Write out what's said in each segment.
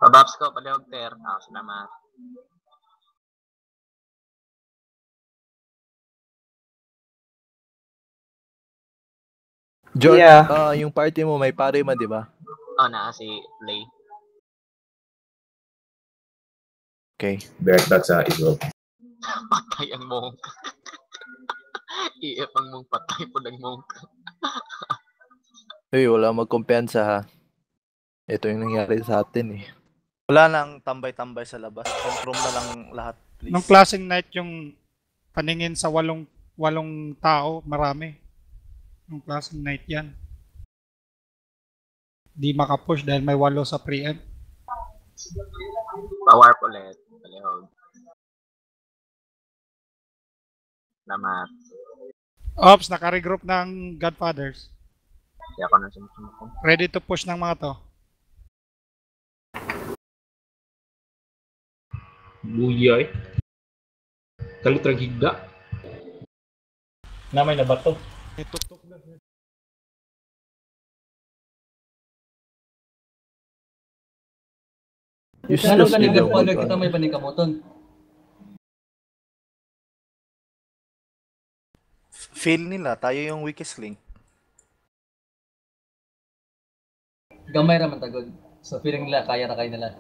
Pabaps ko, palihog ter. Salamat. George, yung party mo may pare man, di ba? Na si Lay. Okay. Bertat sa iso. Patay ang monk. Iip ang mong patay po ng monk. Uy, wala magkumpiyansa ha. Ito yung nangyari sa atin eh. Wala nang tambay-tambay sa labas. Control na lang lahat, please. Nung klaseng night yung paningin sa walong tao, marami. Nung klaseng night yan. Di makapush dahil may 8 sa pre-empt. Power ulit. Palihog. Salamat. Ops, naka-regroup ng Godfathers. Kaya ako nang sumusunod. Ready to push ng mga to. Buyay. Kalutrang higda. Namay na ba to? Tutok na. Ano ka ni Godfather kita may panikamoton? Feel nila, tayo yung weakest link. Gamay raman tagod. So feeling nila, kaya na kayo nila.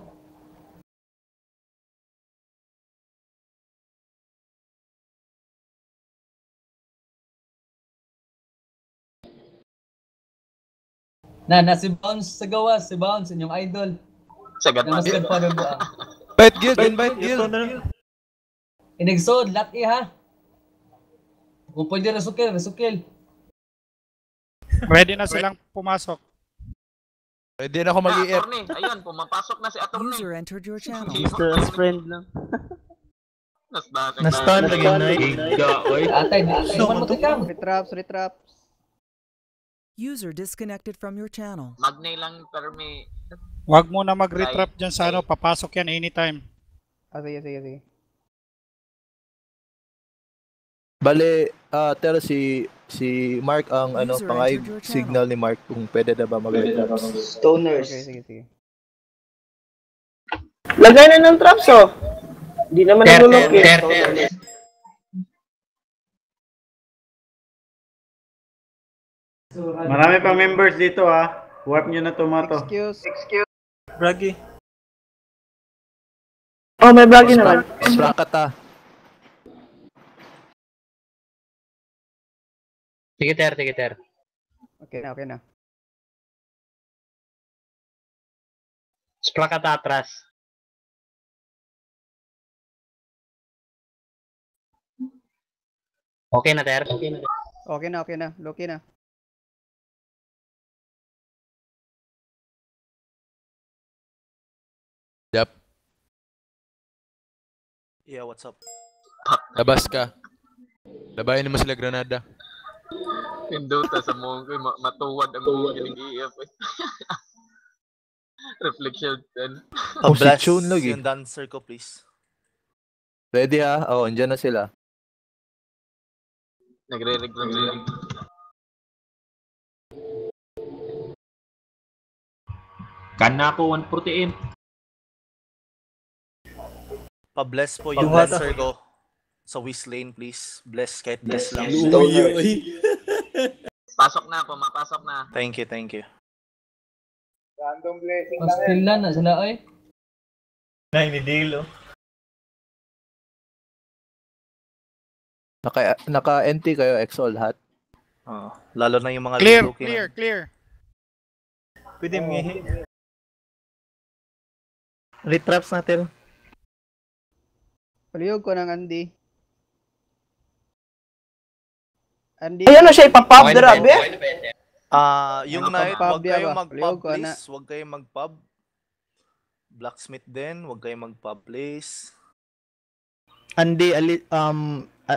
Na si Bounce sa gawas, si Bounce, inyong idol. Sa Godfather. Godfather mo ang. Invite guild. Inegsod, laki ha. Kung pwede resukil. Ready na silang pumasok. Pwede na ako mag-i-F. Attorney, ayun, pumapasok na si Attorney. User entered your channel. Best friend lang. Nastan lagi na higda, oy. Atay, di man matikam. Retraps. User disconnected from your channel. Magnay lang pero may... Huwag mo na mag-retrap dyan sa papasok yan anytime. Sige. Bale, pero si Mark ang pangay signal ni Mark kung pwede na ba mag-retrap. Stoners. Sige. Lagay na ng traps Hindi naman nagulok Marami pa members dito Warp nyo na tomato. Excuse. Bragi. May Bragi naman. Sprakat Sige, ter. Okay na. Sprakat atras. Okay na, ter. Okay na. Loki na. Yup. Yeah, what's up? Labas ka. Labayin mo sila Granada. Pindota sa mong ko, matuwad ang mong i-EF. Reflection 10. Blast Tune lagi. yung dancer ko, please. Ready ha? Andyan na sila. Nagre-regroup. Kana ko 148. Pa-bless po yung dancer ko. Sa Wiz Lane, please. Bless, kahit bless lang. Pasok na, pumapasok na. Thank you. Random blessing Hostil na sila ay. Nainidilo. Naka-NT kayo, Exol hat. Lalo na yung mga Clear. Pwede mngihi. Retraps natin. Palihog ko ng Andy. Ayun na siya ipapop, grabe. Yung night, huwag kayong mag-pub, please. Huwag kayong mag-pub. Blacksmith din, huwag kayong mag-pub, please. Andy,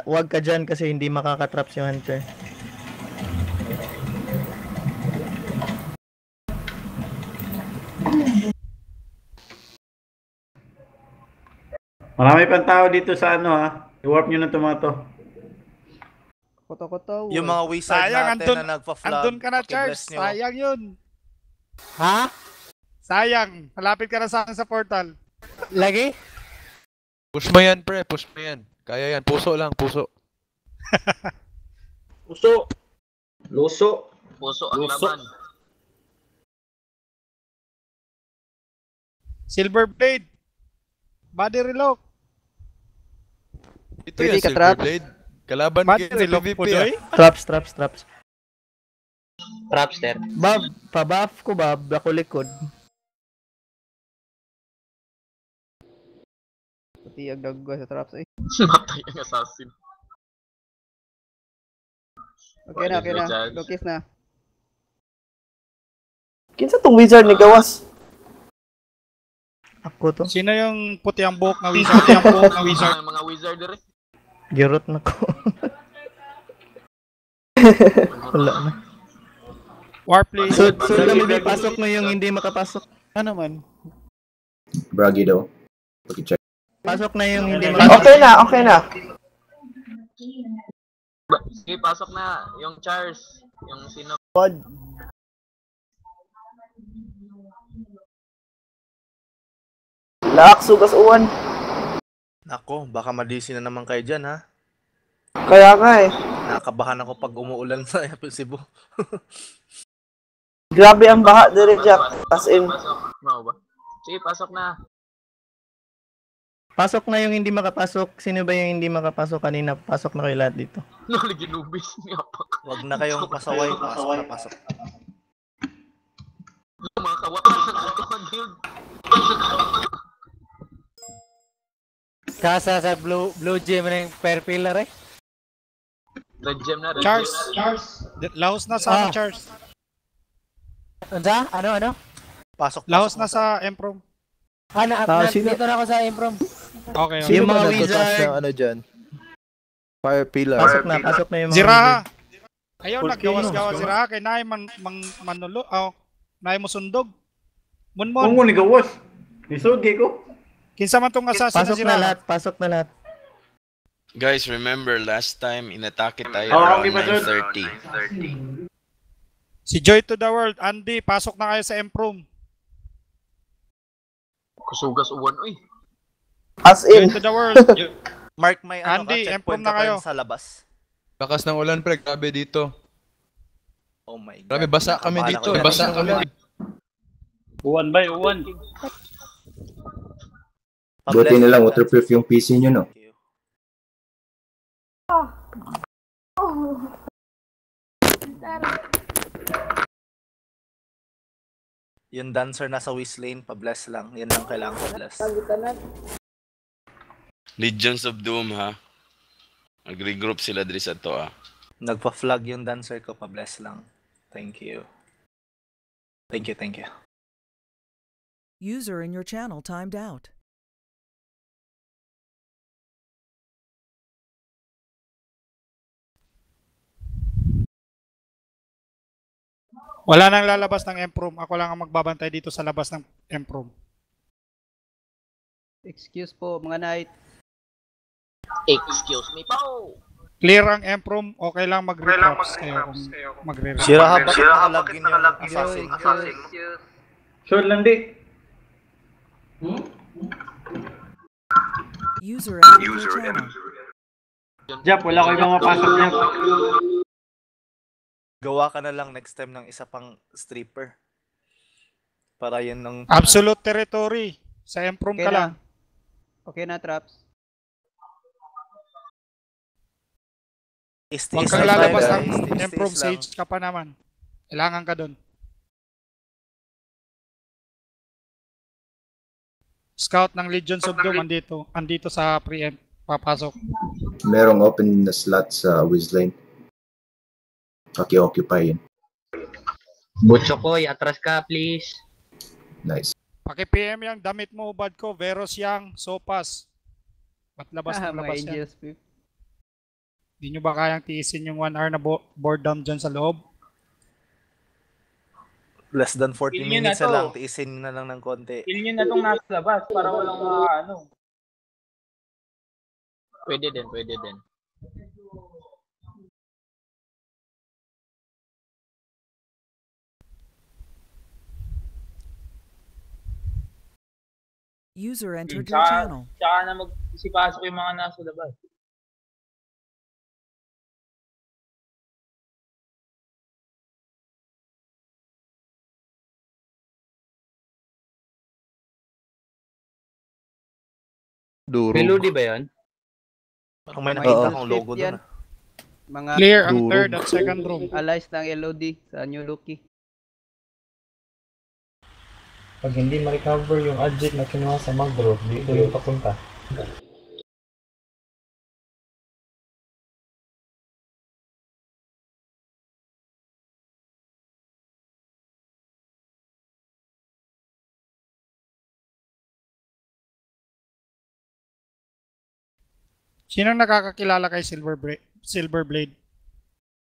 huwag ka dyan kasi hindi makakatraps yung hunter. Marami pang tao dito sa I-warp nyo na tomato. Koto-koto. Yung mga wizard natin na nagpa-flood. Andun ka na, Charles. Sayang yun. Ha? Sayang. Malapit ka na sa akin sa portal. Lagi? Push mo yan, pre. Push mo yan. Kaya yan. Puso lang, puso. Puso. Luso. Puso ang Luso. laban. Silver Blade. Body relock. Ito Pwede yan, ka, Silver Trap? Blade. Kalaban Body kayo sa relock PvP po, ah. Doy. Traps. Trapster. Bob, pa-buff ko, Bob. Ako likod. Pati ang gagawa sa traps eh. Matay ang assassin. Okay na. Lukis na. Kinsa tong wizard ni Gawas? Ako to. Sino yung puti ang buhok na wizard? Puti ang buhok na wizard. Ang mga wizard rin. Girot na ko. Wala na. Warplay. So lang may pasok mo yung hindi makapasok. Ano man? Bragi daw. Pag-check. Pasok na yung hindi makapasok. Okay na. Sige, pasok na. Yung Charles. Yung sino. Laak, sugas uwan. Nako, baka madisi na naman kayo dyan, ha? Kaya nga eh. Nakakabahan ako pag umuulan sa Cebu. Grabe ang baha dire, Jack. As in. Mau ba? Sige, pasok na. Pasok na yung hindi makapasok. Sino ba yung hindi makapasok kanina? Pasok na kayo lahat dito. Nalagi nubis niya pa. Wag na kayong pasaway. Pasok na pasok. Mga kawakan sa kutukan yun. Kasa sa blue gem ng per pillar eh. Red gem na, red Charles. gem. Lahos na sa Charles. Ano? Pasok. Lahos na sa Emprom. Dito na ako sa Improm. Okay. Yung Sino ba mga nagtatas wizard. ng ano dyan? Fire pillar. Pasok na yung mga Ziraha. Ayaw Porque naggawas-gawas Ziraha kay naay manulo. Naay mo sundog. Munmon. Kung mo ni Gawas. Nisugi ko. Kinsa man tong assassin na Pasok na Ziraha? lahat. Pasok na lahat. Guys, remember last time inatake tayo Oh, around okay, Pastor. 9:30. Si Joy to the World. Andy, pasok na kayo sa Emprom. Kusugas uwan, uy. As Joy in. to the World. Mark, may Andy, checkpoint Emprom na ka pa kayo. rin sa labas. Lakas ng ulan, pre. Grabe dito. Oh my God. Grabe, basa kami Nakabahan dito. ako dyan. Basa kami. Uwan ba? Uwan. Buti na lang waterproof yung PC nyo, no? Yung dancer nasa Wiz Lane, pa-bless lang. Yan lang kailangan pa-bless. Legions of Doom ha. Nag-regroup sila diri sa to ah. Nagpa-flag yung dancer ko, pa-bless lang. Thank you. Thank you. User in your channel timed out. Wala nang lalabas ng Emprom. Ako lang ang magbabantay dito sa labas ng Emprom. Excuse po, mga knight. Excuse me po. Clear ang Emprom. Okay lang mag-retraps kayo kung magre-retraps. Ziraha, bakit nakalagin yung assassin? Sure lang di. User entered your channel. Jap, wala ko ibang mapasok niya. Gawa ka na lang next time ng isa pang stripper. Para yan ng... Absolute territory. Sa Emprom ka lang. Okay na, traps. Huwag kang lalabas ng Emprom Sage ka pa naman. Kailangan ka dun. Scout ng Legions of Doom andito sa preempt. Papasok. Merong open na slot sa Wizlane. Occupy yun. Butso ko, atras ka please. Nice. Paki-PM yung damit mo, ubad ko. Veros yang, Sopas. Ba't labas ng labas yan? Di nyo ba kayang tiisin yung 1 hour na boredom dyan sa loob? Less than 40 minutes na lang. Tiisin na lang ng konti. Kill nyo na itong nasa labas para walang ano. Pwede din. User entered your channel. Tsaka na magsipasok yung mga nasa labas. Durog. Melody ba yan? Parang may nakita akong logo doon. Mga Clear ang third at second room. allies ng LOD sa New Loki. Pag hindi ma-recover yung object na kinuha sa Magro, dito yung papunta. Sino nakakakilala kay Silverblade?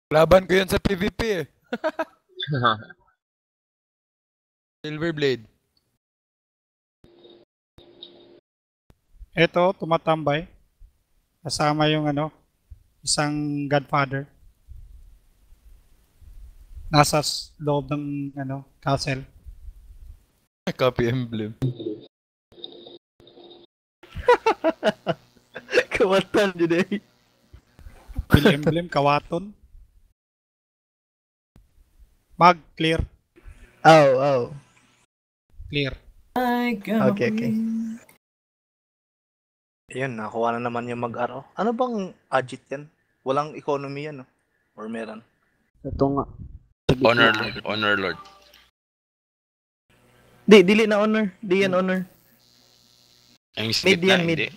Laban ko yun sa PvP eh. Silverblade. Ito, tumatambay. Kasama yung isang Godfather. Nasa loob ng castle. Copy emblem. Kawatan yun eh. Bill emblem, kawaton. Mag, clear. Oh. Clear. Okay. Ayun, nakuha na naman yung mag-araw. Ano bang agit yan? Walang economy yan, no? Or meron? Ito nga. Honor Lord. Dili na honor. Di yan honor. Ang Mid yan, hindi.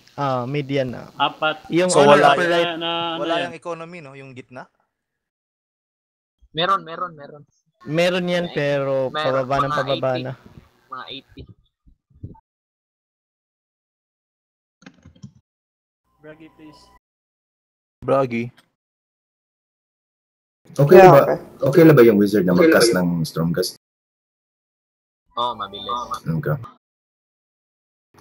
mid yan na. Apat. Yung So, honor wala upper right. Wala yung economy, no? Yung gitna? Meron. Meron yan pero Meron, pababa ng mga pababa 80. na. Mga 80. Bragi, please. Bragi. Okay na ba yung wizard na mag-cast ng Stormgust? Mabilis. Okay.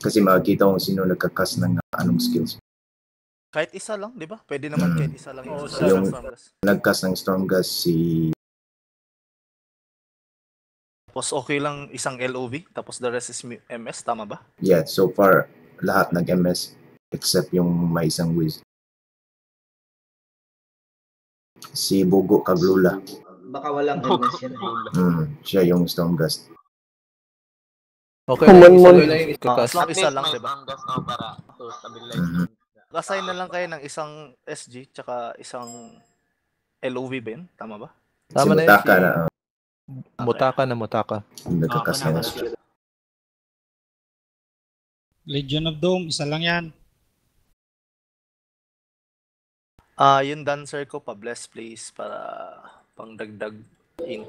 Kasi makikita kung sino nagka-cast ng anong skills. Kahit isa lang, di ba? Pwede naman kahit isa lang yung Yung Stormgust. nag-cast ng Stormgust si... Tapos okay lang isang LOV, tapos the rest is MS, tama ba? Yeah, so far, lahat nag-MS except yung may isang wiz. Si Bugo Kaglula. Baka walang MS yan. Siya yung Stormgust. Okay lang, As long isa lang, di ba? Stormgust para to stabilize. Assign na lang kayo ng isang SG, tsaka isang LOV ba yun? Tama ba? Tama na Mutaka yun. na. Mutaka. Nagka-cast na. Legion of Doom, isa lang yan. Yung dancer ko, pa-bless please, para pang-dagdag hint.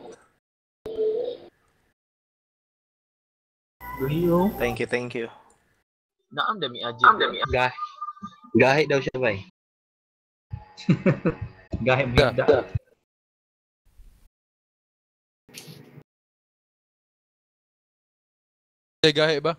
Thank you. Naam dami agit. Gahi daw siya, bay. Gahi bigda. Gahe ba?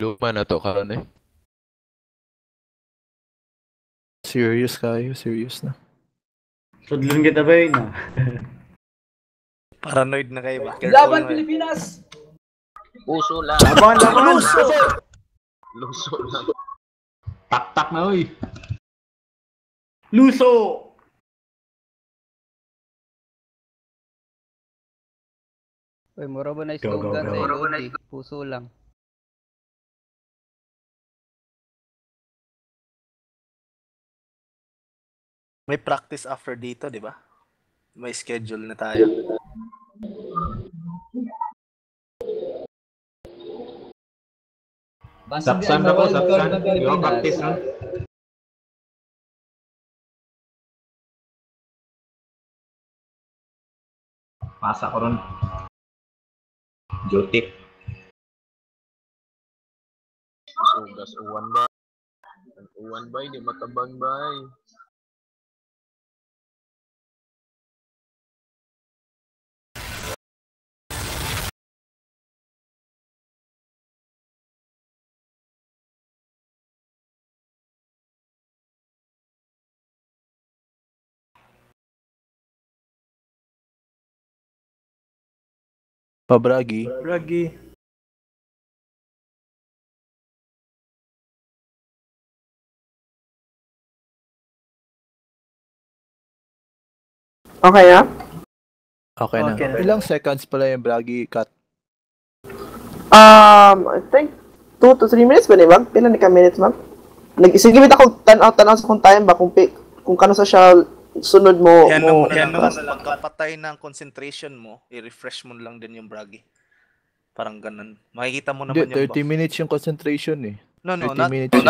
Luma na to karon eh. Serious na. Sudlon kita ba yun? Paranoid na kayo ba? Laban Pilipinas! Puso lang. Laban! Luso lang. Tak na uy. Luso! Uy, mura ba na slogan sa LOD? Puso lang. May practice after dito, di ba? May schedule na tayo. Sapsan ako, sapsan. Yung practice run. Pasa ko ron. Jotik. Sugas uwan ba? Uwan ba? Hindi matabang ba? Pabragi. Bragi. Okay na? Okay na. Ilang seconds pala yung Bragi cut? I think 2 to 3 minutes ba ni Bang? Pila ni ka minutes, Bang? Sige, bit ako tanaw sa kung time ba kung kano sa siya sunod mo. Yan naman pagkapatay ng concentration mo, i-refresh mo lang din yung Bragi. Parang ganun. Makikita mo naman yung 30 minutes yung concentration eh. No, 30 not minutes yung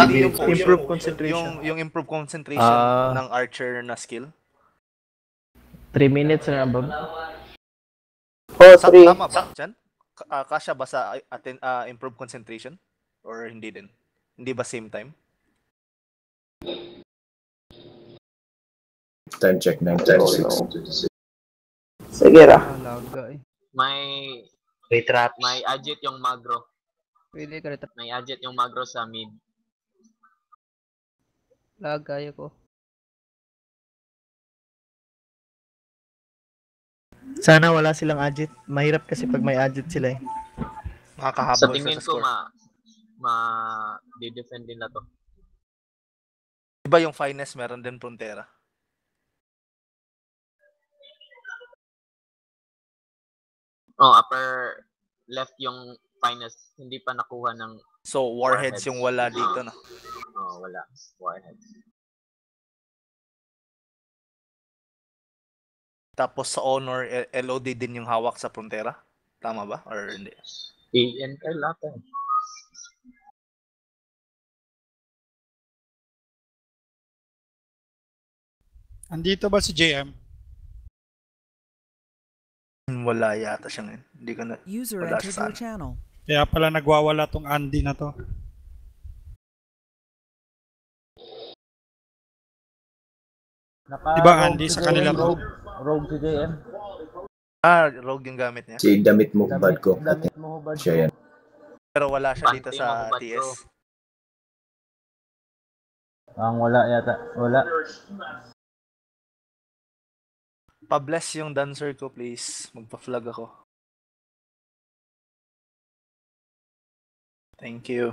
improve concentration. Yung improve concentration ng archer na skill. 3 minutes na ba? Oh, 3. Tama ba dyan? Kasya ba sa improve concentration? Or hindi din? Hindi ba same time? Time check 9:36. Sige ra. May retrap. May agit yung magro. Pwede ka retrap. May agit yung magro sa mid. Lagay ko. Sana wala silang agit. Mahirap kasi pag may agit sila eh. Makakahabol sa tingin ko score. di-defend din na to. Diba yung finest meron din Frontera? Oh, upper left yung finest. Hindi pa nakuha ng So warheads yung wala dito na. Oh, wala. Warheads. Tapos sa honor, LOD din yung hawak sa Frontera? Tama ba? Or hindi? ANL ata. Andito ba si JM? Wala yata siya ngayon. Hindi ko na... User wala entered siya your channel. Kaya pala nagwawala tong Andy na to. Diba Andy sa kanila to? Rogue si JM. Rogue yung gamit niya. Si damit mo hubad ko. Siya yan. Pero wala siya dito sa TS. Ang wala yata. Wala. Pa-bless yung dancer ko, please. Magpa-flag ako. Thank you.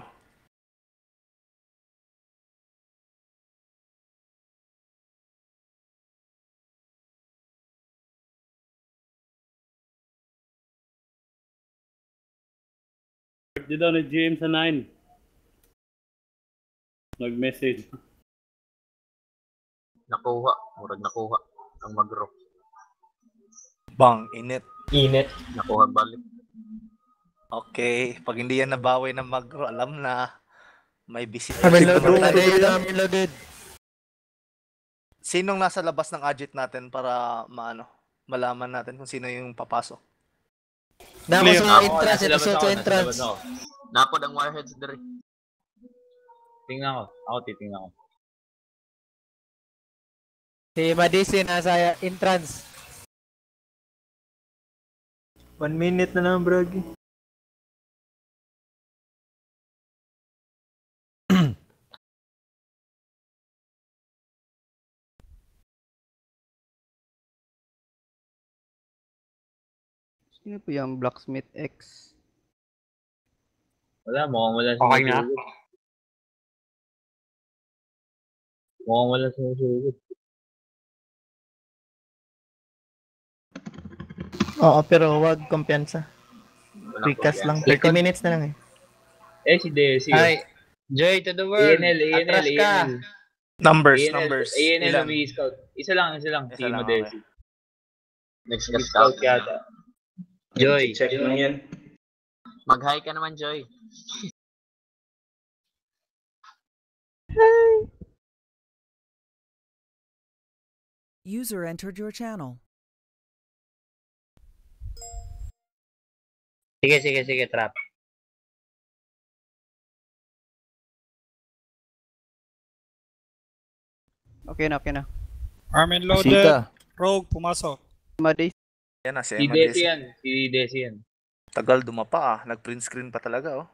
Di daw ni GM sa 9. Nag-message. Nakuha. Murag nakuha. Ang magro. Bang, init. Init. Nakuha balik. Okay. Pag hindi yan nabawi ng magro, alam na. May bisita. Loaded. Sinong nasa labas ng agit natin para malaman natin kung sino yung papasok? Nako sa entrance, ito sa entrance. Napod ang warheads diri. Tingnan ko. Ako titingnan ko. Si Madisi nasa entrance. 1 minute na lang, Bragi. Sino po yung Blacksmith X? Wala, mukhang wala Okay na. sumusugot. Mukhang wala sumusugot. Oo, pero wag kumpiyansa. Recast lang. 30 minutes na lang eh. Si Desi. Hi. Joy to the world. Atras ka. Numbers. ANL may scout. Isa lang. Timo Desi. Next ka scout yata. Joy. Check lang yan. Mag-hi ka naman, Joy. User entered your channel. Sige, trap. Okay na. Armin loaded. Sita. Rogue, pumasok. Madis. Yan na, Si Desi yan. Tagal dumapa Nag-print screen pa talaga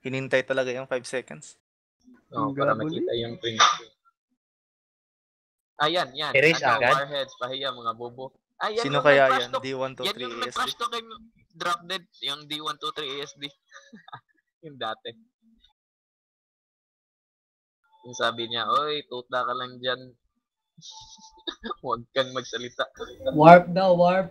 Hinintay talaga yung 5 seconds. Para makita yung print. Ayan. Erase agad? Warheads, pahiya, mga bobo. Ayan, Sino kaya yan? D1 to 3 Yan yung ESP. nag-crash to kay drop dead. Yung D123 ASD. Yung dati. Yung sabi niya, oy, tuta ka lang dyan. Huwag kang magsalita. Warp daw, warp.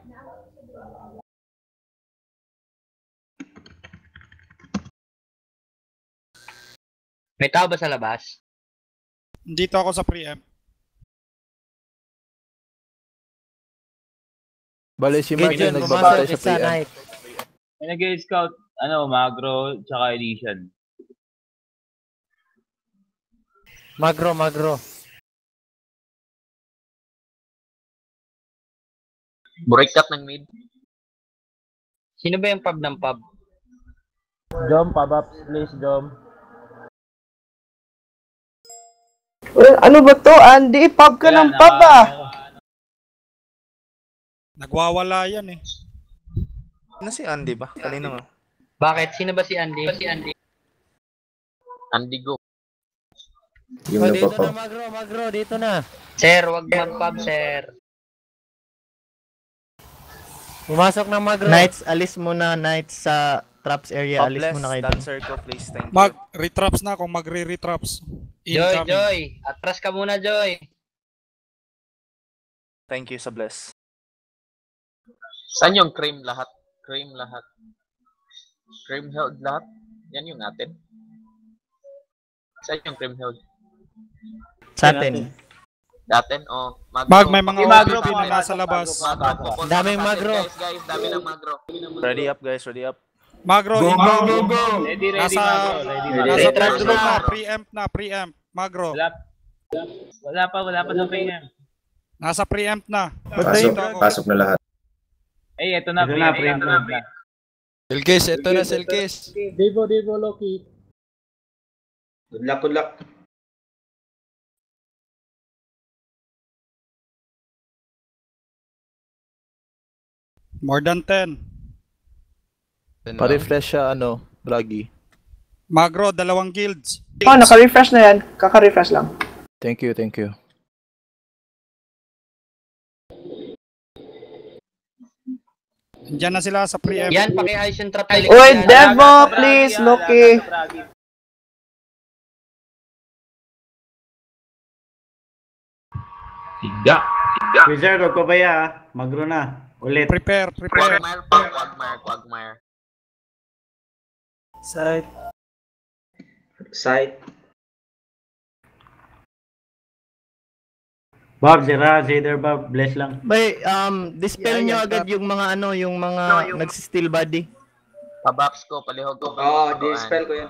May tao ba sa labas? Dito ako sa preamp. Bale si Mark Gideon, yung nagbabase pumasok sa isa, preamp. Knight. May nag-scout, Magro, tsaka Elysian. Magro. Burikat ng mid. Sino ba yung pub ng pub? Jom, pabaps, please, Jom. Ano ba to, Andy? Pub ka ng pub ah. Nagwawala yan eh. Ano si Andy ba? Kanino nga? Bakit? Sino ba si Andy? Andy go. Yung Dito nagpapa. na, Magro, dito na. Sir, wag mag-pub, sir. Pumasok na Magro. Knights, alis muna, Knights sa traps area. Alis muna kayo dun. Dancer ko, please. Thank you. Mag-retraps na kung magre-retraps. Joy. Atras ka muna, Joy. Thank you sa bless. Saan yung cream lahat? Cream held lahat? Yan yung atin. Saan yung cream held? Sa atin. Datin? Oh, Mag, may mga Magro OPP na nasa labas. Daming Magro. Guys, dami ng Magro. Ready up, guys. Ready up. Magro, Go. Ready, Nasa Magro. third na, preamp. Magro. Wala pa sa PM. Nasa preamp na. Pasok na lahat. Eh, ito na, preamp na. Selkis, ito na, Selkis. Devo, Loki. Good luck. More than 10. Pa-refresh siya, Bragi. Magro, 2 guilds. Oh, naka-refresh na yan. Kaka-refresh lang. Thank you. Diyan na sila sa preamp. Yan, paki-ayos yung trap. Uy, Devo, please, Loki. Tiga. Wizard, huwag pa baya Magro na. Ulit. Prepare. Quagmire. Side. Bob, Zera, Zader, Bob, bless lang. Bay, dispel nyo agad yung mga nagsisteal body. Pabaps ko, palihog ko. dispel ko yan.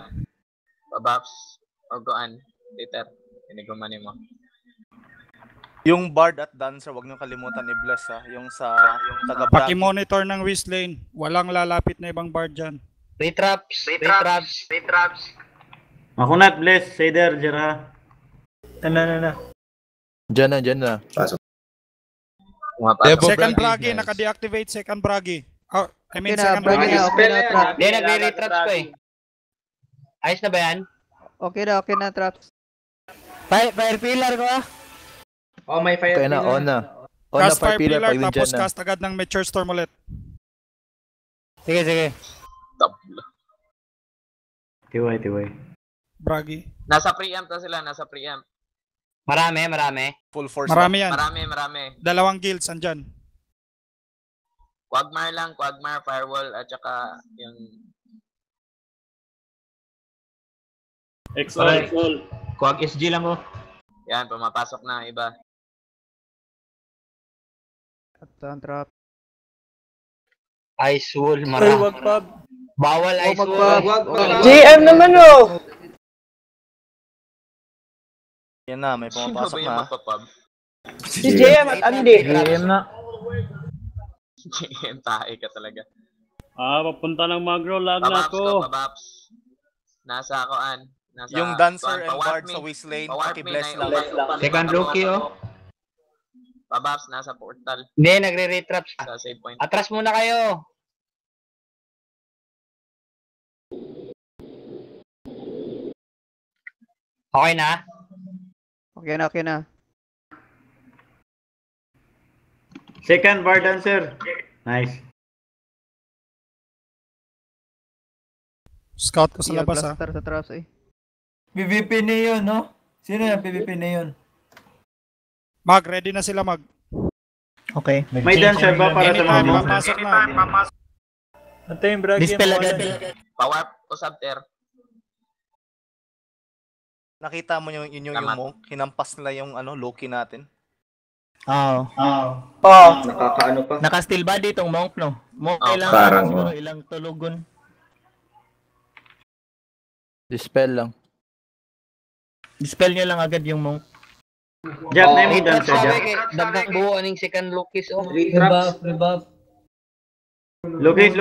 Pabaps. Ogoan. Later. Inigumanin mo. Yung Bard at Dancer, wag niyo kalimutan i-bless ha. Yung taga-Bragi. Paki-monitor ng Wiz Lane. Walang lalapit na ibang Bard dyan. Retraps. Makunat, bless, Zader, Zera. Na. Diyan na. Pasok. Second Bragi, naka-deactivate second Bragi. Second Bragi. Hindi, nagre-retraps ko eh. Ayos na ba yan? Okay na, traps. Fire pillar ko ah. Oh, may fire Kaya na, on na. Cast fire pillar, pag tapos nandyan na. cast agad ng Mature Storm ulit. Sige. Tiway. Bragi. Nasa preamp na sila, Marami. Full force. Marami yan. Marami. 2 guilds andyan. Quagmire, Firewall, at saka yung... XL. Quag SG lang ko. Yan, pumapasok na iba. Trap. Ice Wall, wag pub. Bawal Ice Wall. JM naman oh! Yan na, may pumapasok na. Si JM at Andy. JM na. JM, tae ka talaga. Papunta ng Magro, lag na ako. Pabaps. Nasa akoan. Yung Dancer and Bard sa Wiz Lane, paki-bless lang. Second rookie, oh. Pabaps, nasa portal. Hindi, nagre-retraps. Sa save point. Atras muna kayo. Okay na? Okay na. Second bar dancer. Nice. Scout ko sa labas Cluster sa traps eh. PVP na yun, no? Sino yung PVP na yun? Mag, ready na sila mag. Okay. May dancer ba para sa mga mo? Papasok na. Ito yung brag Dispel agad. Power o subter. Nakita mo yung monk, hinampas nila yung Loki natin. Oo. Nakakaano pa. Naka-steel body itong monk, no? Monk parang, siguro ilang tulugon. Dispel lang. Dispel nyo lang agad yung monk. Jab na yung dancer, Jab. Dagdag buo aning second Lokis. Rebuff. Lokis.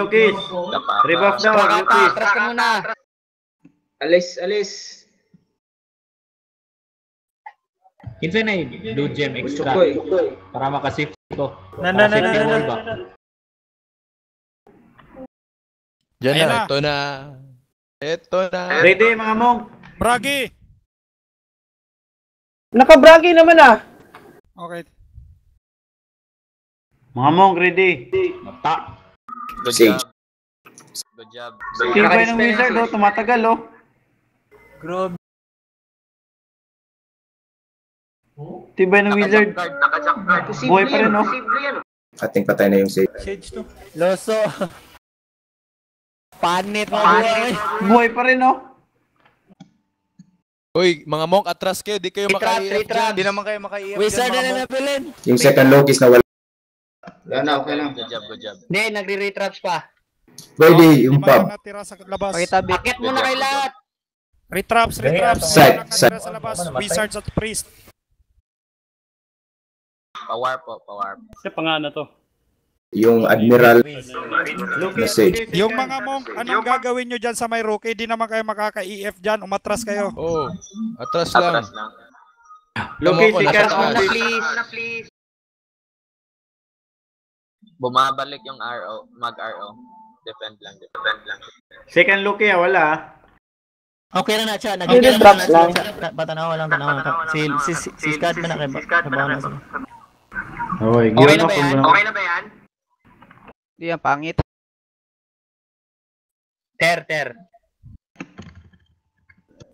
Rebuff daw, Lokis. Atras ka muna. Alis. Kinsa na yung blue gem extra para makasip ko. Na. Diyan Ayan na, na. ito na. Ready mga mong. Bragi! Nakabragi naman ah. Okay. Mga mong, ready. Mata. Good Sage. job. Good job. Tibay ng wizard, oh. Tumatagal, oh. Grabe. Tibay ng wizard. Buhay pa rin, oh. Ating patay na yung sage. Shades to. Loso. Panit mo Buhay pa rin, oh. Uy, mga monk, atras kayo. Di kayo maka-EF dyan. Di naman kayo maka-EF Wizard dyan, na mga monk. napilin. Yung second Lokis na wala. Okay lang. Good job. Hindi, nagre-retraps pa. Pwede, yung Mga pub. natira sa labas. Pakitabi. Akit mo na kay lahat. Retraps. Side. Natira sa labas. Wizards at priest. Power. Kasi pangana to. Yung Admiral na sage. Yung mga monk, anong gagawin nyo dyan sa may rookie? Di naman kayo makaka-EF dyan. Umatras kayo. Oo, atras lang. Lokis, ikas mo Muna please. Bumabalik yung RO, mag-RO. Defend lang. Second Loki, wala. Okay na siya. Hindi, drops lang. Patanaw lang. Si Scott ba na kayo? Okay na ba yan? Di yan, pangit. Ter.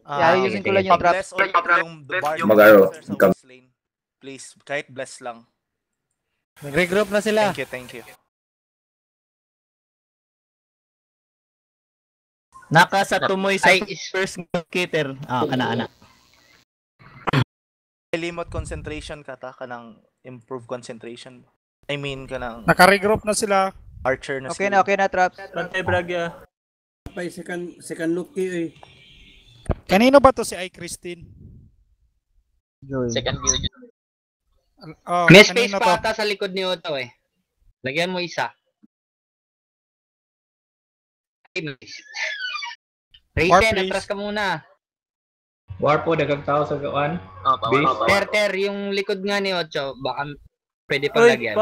Ayusin ko lang yung trap. Bless or yung the bar. Mag-arrow. Please, kahit bless lang. Nag-regroup na sila. Thank you. Naka sa tumoy sa first cater. Kana. Limot concentration ka kanang improve concentration. I mean kanang Naka-regroup na sila. Archer na Okay na, traps. Pantay bragya. Pay second Loki eh. Kanino ba to si Christine? Second guild. May space pa ata sa likod ni Otto eh. Lagyan mo isa. Raysen, atras ka muna. War po, dagang tao sa gawaan. Ter, yung likod nga ni Otto, baka pwede pang lagyan.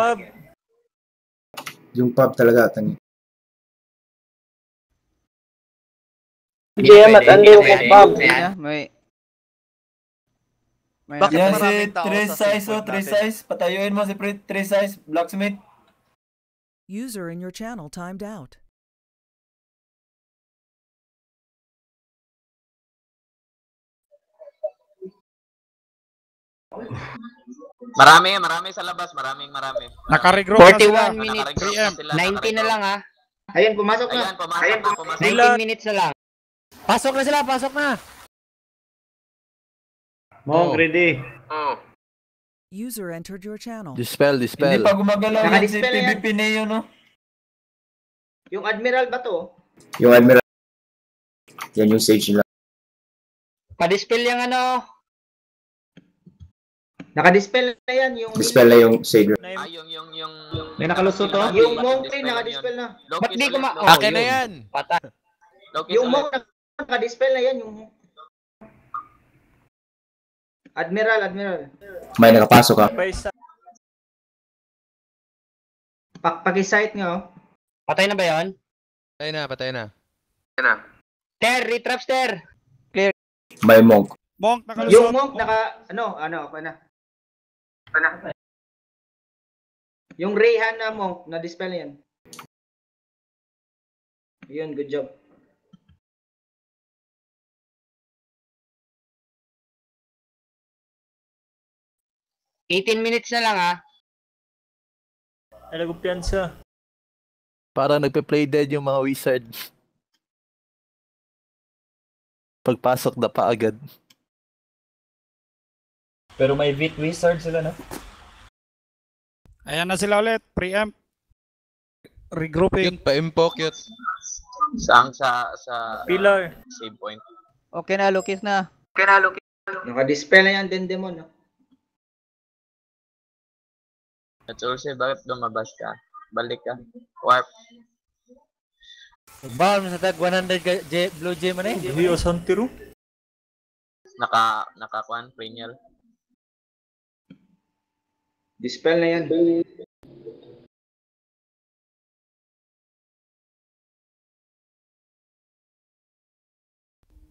Yung pub talaga. Hindi yan, matanda yung pub. Bakit yan si 3 size, patayuin mo si 3 size, blacksmith. User in your channel timed out. Marami sa labas, marami. Naka-regroup na sila. 41 minutes. 3M. 90 na lang ha. Ayun, pumasok na. 19 minutes na lang. Pasok na. Mong, ready. User entered your channel. Dispel. Hindi pa gumagalaw yan si Naka-dispel yan. PVP Neo, no? Yung Admiral ba to? Yung Admiral. Yan yung sage nila. Pa-dispel yung Naka-dispel na yan. Dispel na yung sage. Yung May nakalusot to? Yung Monk rin naka-dispel na. Ba't di ko Akin na yan. Patay. Yung Monk naka-dispel na yan. Yung Admiral. May nakapasok ha. Pag-site nga oh. Patay na ba yan? Patay na. Ter, retraps ter. May monk. Monk, nakalusot. Yung Monk ako na. Yung Rayhan na Monk, na-dispel na yan. Yun, good job. 18 minutes na lang ha. Ay, nagumpiyansa. Parang nagpe-play dead yung mga wizard. Pagpasok na pa agad. Pero may Vit Wizard sila, no? Ayan na sila ulit. Preempt. Regrouping. Cute pa, impo, cute. Sa Pillar. Save point. Okay na, Lukis na. Naka-dispel na yan, Dendemon. No? At also, bakit lumabas ka? Balik ka. Warp. Bawal mo sa tag 100 Blue Gem na eh. Hindi, Osantiro. Naka-kuan, Prenial. Dispel na yan.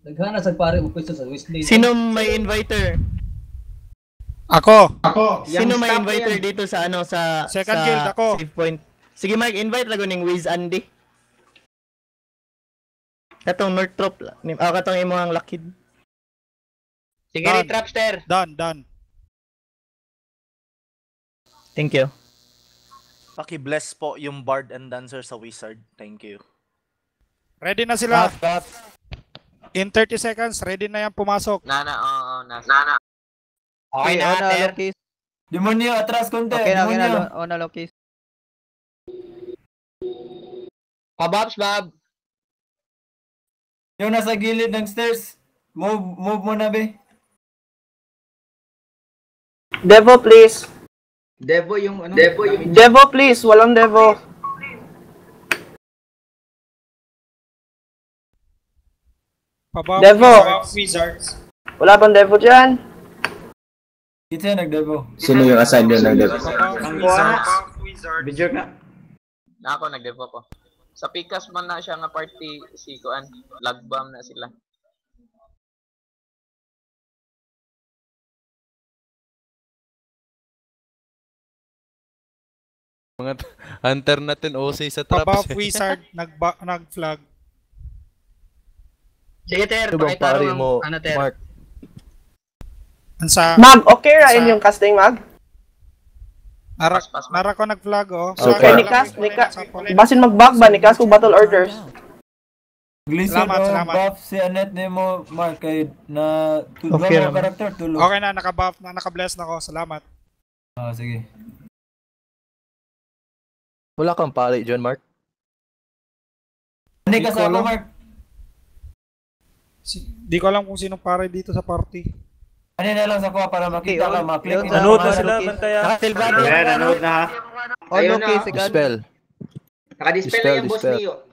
Naghana sa pare mo pwesto sa Wesley. Sino may inviter? Ako. Sino may inviter dito sa ano sa Second guild ako. Save point. Sige Mike, invite lago ning Wiz Andy. Katong North Trop. Katong imo ang lakid. Sige, Trapster. Done. Thank you. Paki-bless po yung Bard and Dancer sa Wizard. Thank you. Ready na sila. In 30 seconds, ready na yan pumasok. Nana. Okay na, Ter. Demonyo, atras konti. Okay na, Demonyo. na Lokis. Pababs, Bob. Yung nasa gilid ng stairs. Move mo na, be. Devo, please. Devo yung ano? Devo, please. Walang Devo. Devo. Wizards. Wala bang Devo dyan? Kita nag-devo. Sino yung assign yung nag-devo? Bidyo ka. Na ako nag-devo ko. Sa Picas man na siya nga party si Kuan. Lagbam na sila. Mga hunter natin OC sa traps. Pabuff Wizard nag-flag. Sige, Ter. Ito bang pare mo, Ter. Mark? Mag, okay ra yung casting, Mag? Nara ko nag-flag, oh. Okay, Nikas, basin mag-back ba, Nikas, kung battle orders? Glison Salamat. buff si Annette Nemo, Mark, kay na Okay mga karakter, tulog. Okay na, naka-buff na, naka-bless na ko. Salamat. Sige. Wala kang pare dyan, Mark? Hindi kasama, Mark. Di ko alam kung sino pare dito sa party. Ano na lang sa kuha para makita ka, ma-click. Nanood na sila, bantaya. Nanood na ha. Ayun na. Dispel. Naka-dispel na yung boss niyo.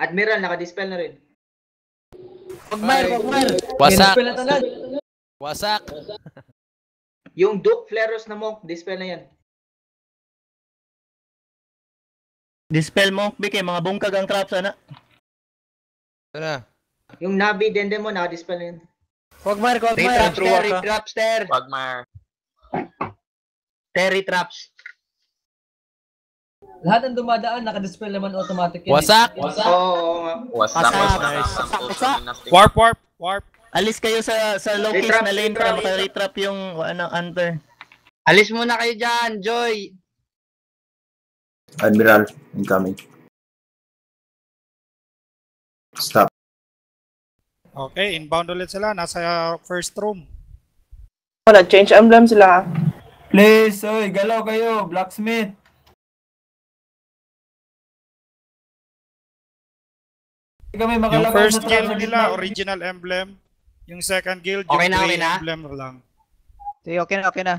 Admiral, naka-dispel na rin. Wasak. Wasak. Yung Duke Fleros na Monk, dispel na yan. Dispel Monk, Bike, mga bungkag ang traps, ana. Ano? Yung Navi Dendemon, naka-dispel na yan. Quagmire. Trapster. Quagmire. Terry Traps. Lahat ng dumadaan, naka-dispel naman automatic yan. Wasak. Oo nga. Wasak. Warp. Alis kayo sa Lokis na lane para maka-retrap yung hunter. Alis muna kayo dyan, Joy. Admiral, incoming. Stop. Okay, inbound ulit sila. Nasa first room. Nag-change emblem sila. Please, oy, galaw kayo, blacksmith. Kami Yung first guild nila, original emblem. Yung second guild, yung gray emblem lang. Sige, okay na.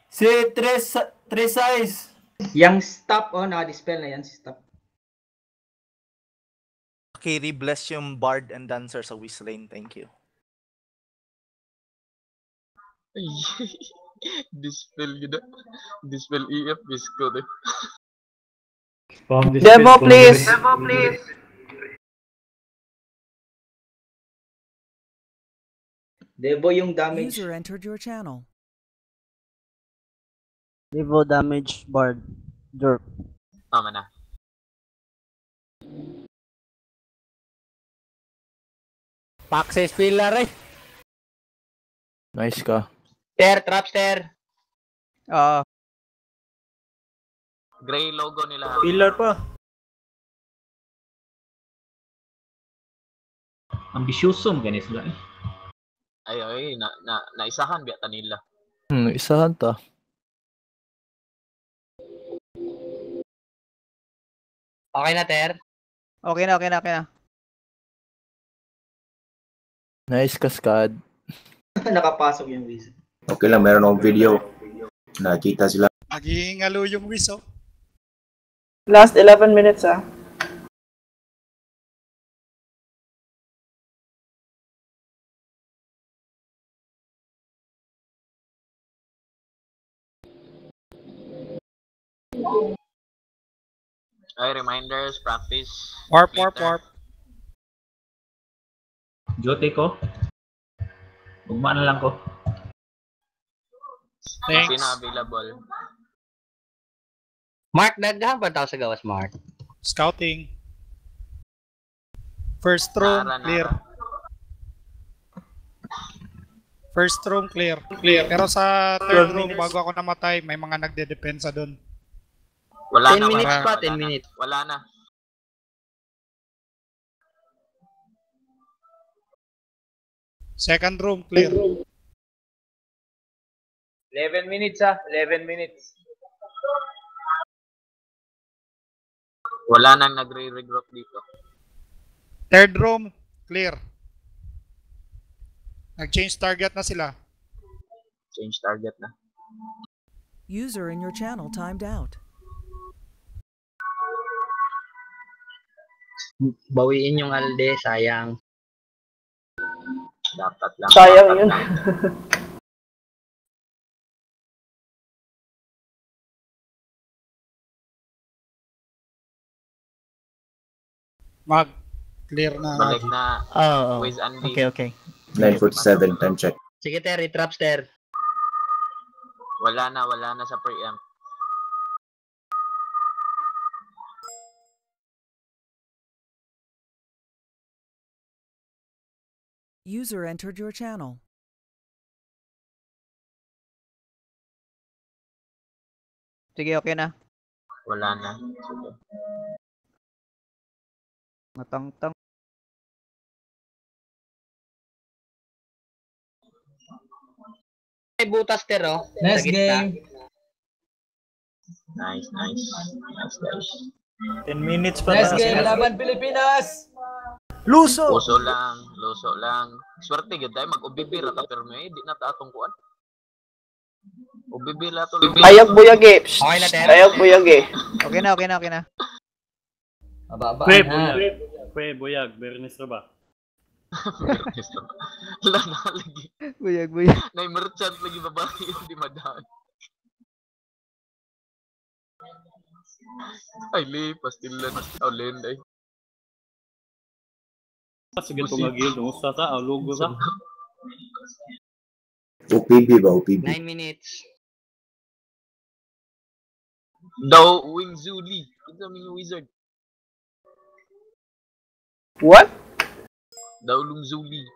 Si Tres Size. Yung stop, naka-dispel na yan si stop. Kiri, bless yung Bard and Dancer sa Whistling. Thank you. Dispel gida. Dispel EF bisko de. Devo, please. Devo yung damage. User entered your channel. Devo damage Bard. Derp. Tama na. Pakses pillar eh. Nice ka. Trapster. Gray logo nila. Pillar pa. Ambisyoso mo ganyan sila. Ay, naisahan biya nila. Isahan ta. Okay na, Ter? Okay na. Nice cascade. Nakapasok yung Wiz. Okay lang, meron akong video. Nakita sila. Naghihingalo yung Wiz, oh. Last 11 minutes, ah. Ay, reminders, practice. Warp. Jote ko. Ugma na lang ko. Thanks. Sino available? Mark, nagdahan pa tao sa gawas, Mark. Scouting. First room, clear. First room, clear. Pero sa third room, bago ako namatay, may mga nagde-depensa doon. Wala 10 na. minutes wala pa, na. 10 minutes. Wala na. Second room, clear. 11 minutes ah. 11 minutes. Wala nang nagre-regroup dito. Third room, clear. Nag-change target na sila. Change target na. User in your channel timed out. Bawiin yung Alde, sayang. Dapat lang. Sayang yun. Mag, clear na. Balik na. Oo. Wiz Andy. Okay. 9:47, time check. Sige, Ter, Trapster. Wala na sa preamp. User entered your channel. Sige, okay na. Wala na. Sige. Matang-tang. Ay, butas, Ter, oh. Next Sa gitna. game. Nice, guys. 10 minutes pa Next na. game, laban Pilipinas. Luso! Luso lang. Swerte gud tayo mag-ubibira ka pero may di na ta atong kuan. Ubibira to. Ayog buyag eh. Okay na, Ter? Ayog buyag eh. Okay na. Mababaan ha. Buyag. Bernis na ba? Wala na lagi. Buyag. Nay merchant lagi babae yung di madaan. Ay, pastilan. Aulen ay. Sige to magil, usa sa logo sa. OPB ba? OPB. 9 minutes. Daw Wing Zuli. Ito yung wizard. What? Daw Lung Zuli.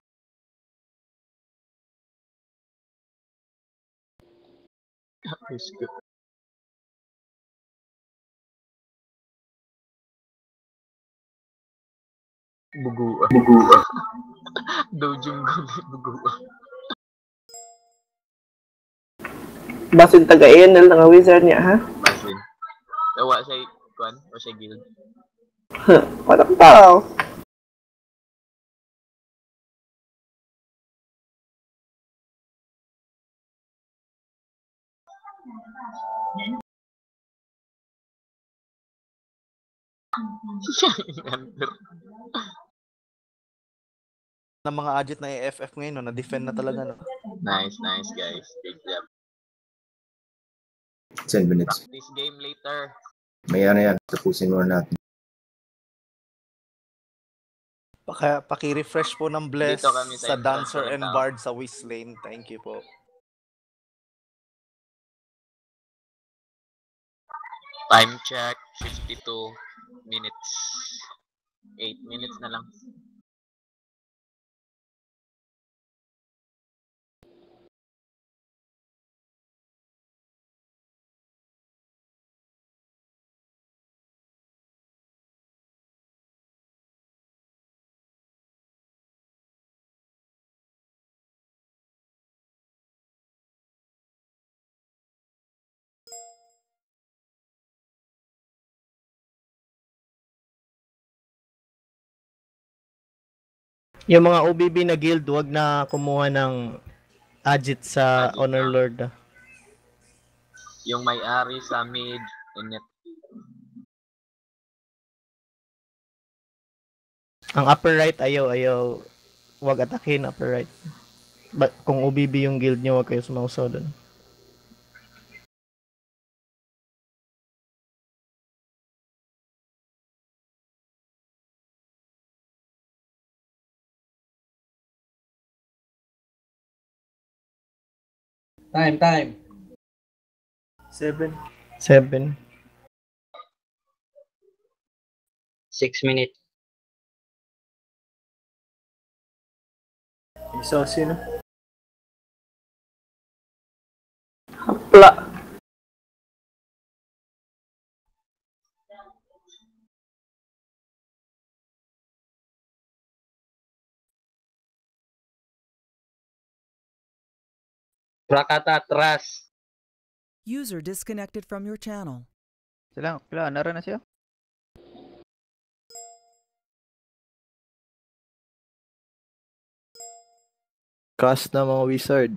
Bugua. Daw Jungguli bugua. Basin taga-ANL na nga wizard niya, ha? Basin. Tawa siya, kuan, o siya guild. Walang tao. Na mga adjit na AFF ngayon, no, na-defend na talaga, no? Nice guys. Big job. 10 minutes. This game later. Maya na yan. Tapusin muna natin. Paki-refresh po ng bless Dito kami sa sa Dancer Dancer and Town. Bard sa Wiz Lane. Thank you po. Time check, 52 minutes. 8 minutes na lang. Yung mga OBB na guild, wag na kumuha ng Ajit sa Honor Lord. Yung may-ari sa mid, init. Ang upper right, ayaw. Wag atakin upper right. Kung OBB yung guild nyo, wag kayo sumausaw doon. Time. 7. 6 minutes. Isa sino? Hapla. Prakata atras. User disconnected from your channel. Sila, naran na siya. Cast na mga wizard.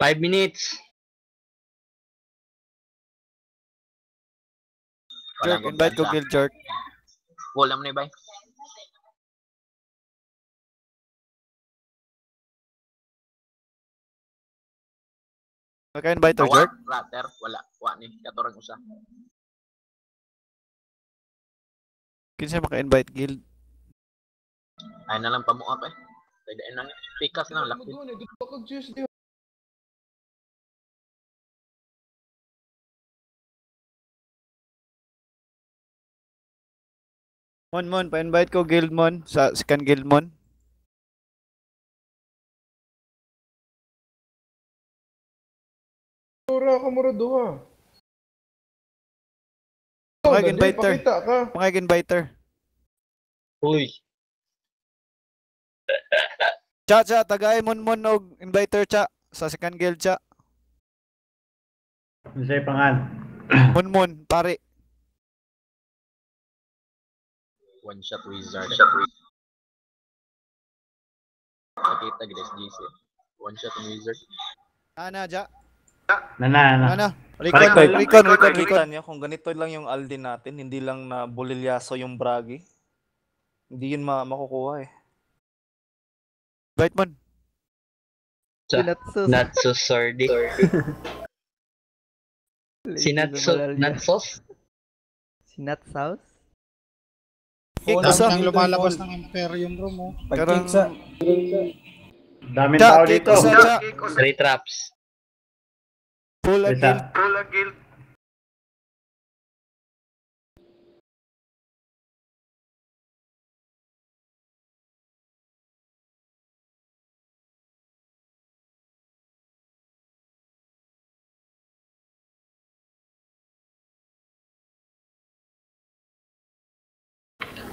Five minutes. Jerk, invite ko Guild Jerk. Wala mo na ba? Maka-invite to Jerk? Rater, wala. Wala ni. Katorang usa. Kinsa maka-invite Guild? Ay na lang pamuap eh. Pwede na. Pikas lang. Laki. Mon, pa-invite ko Guild Mon sa second Guild Mon. Tura ka mura duha. Mga inviter. Uy. Cha, tagay mon og inviter cha sa second guild cha. Unsay pangan? Mon, pare. One shot wizard. Nakita guys GC. One shot wizard. Ana ja. Nana. Recon. Niya, kung ganito lang yung Aldi natin, hindi lang na bulilyaso yung Bragi. Hindi yun makukuha eh. Right mon. Natso Sordi. Natsos? Sinatsaus? Ang lumalabas ng Imperium Room mo. Pagkiksa. Daming tao dito. 3 traps. Pull a guild.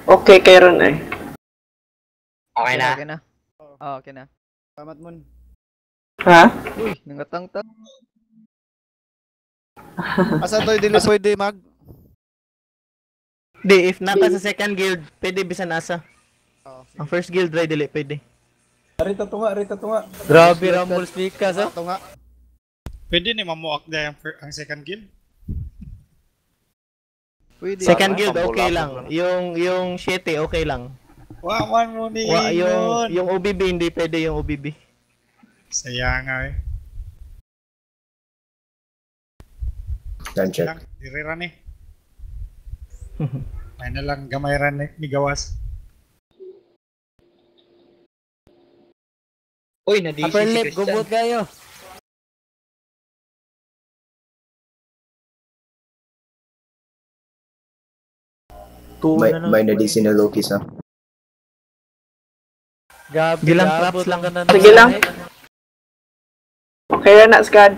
Okay, Karen eh. Okay na. Okay na. Salamat mon. Ha? Uy, nangatang-tang. Asa to dili pwede mag? Di, if naka sa second guild, pwede bisan asa. Ang first guild ray dili pwede. Rita tunga. Grabe Rumble speakers ha. Tunga. Pwede ni mamuak na ang second guild. Pwede. Second guild okay lang. Yung 7 okay lang. Wawan mo ni yung OBB hindi pwede yung OBB. Sayang nga eh. Time check. Diri ran eh. May na lang gamay ran eh, ni gawas. Uy, na-DC Upper si lip, Christian. gubot kayo. May na-DC na Loki sa. Gilang traps lang ka na. Sige lang. Okay na, Scad.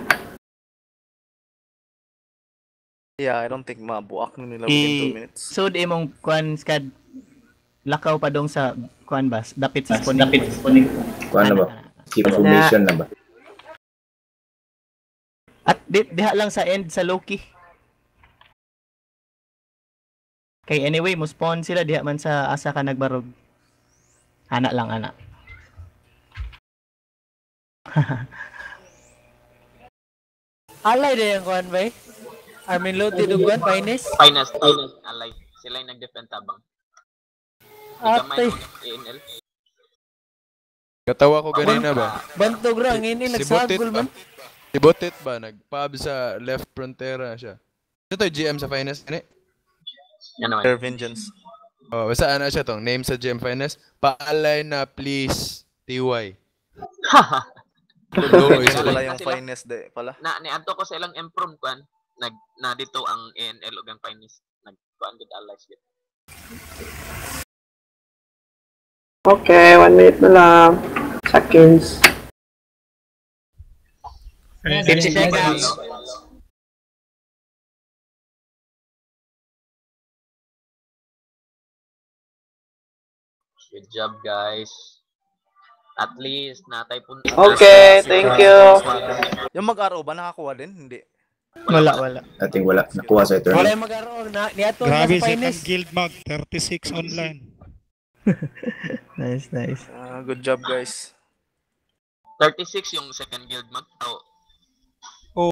Yeah, I don't think mabuak na nila within 2 minutes. So, di mong kuan, Scad. Lakaw pa dong sa kuan ba? Dapit sa spawning. Kuan na ba? Keep formation na ba? At diha lang sa end sa Loki. Kay anyway, mo spawn sila diha man sa asa ka nagbarog. Ana lang, ana. Alay din yung kuhan ba eh? Armin Load, tinuguan, Finest? Finest, alay. Sila yung nag-defend tabang. Atay. ANL. Katawa ko ganina ba? Bantog ra, ngini nagsagol man. Si Botit ba? Nag-pub sa left frontera siya. Ito to GM sa Finest, ini? Yan naman. Air Vengeance. Oh, basta ano siya tong name sa GM Finest. Paalay na please, TY. Wala yung Finest de pala. Niadto ko sa ilang improm kuan. Na dito ang ANL ug ang Finest. Nagkuan gid allies gid. Okay, 1 minute na lang. Seconds. 50 seconds. Good job, guys. At least, natay punta. Okay, thank you. Yung mag-RO ba nakakuha din? Hindi. Wala. I think wala. Nakuha sa eternal. Wala yung mag-aro. Niato na Grabe, sa Finest. second guild mag. 36 online. Nice. Good job, guys. 36 yung second guild mag. Oh,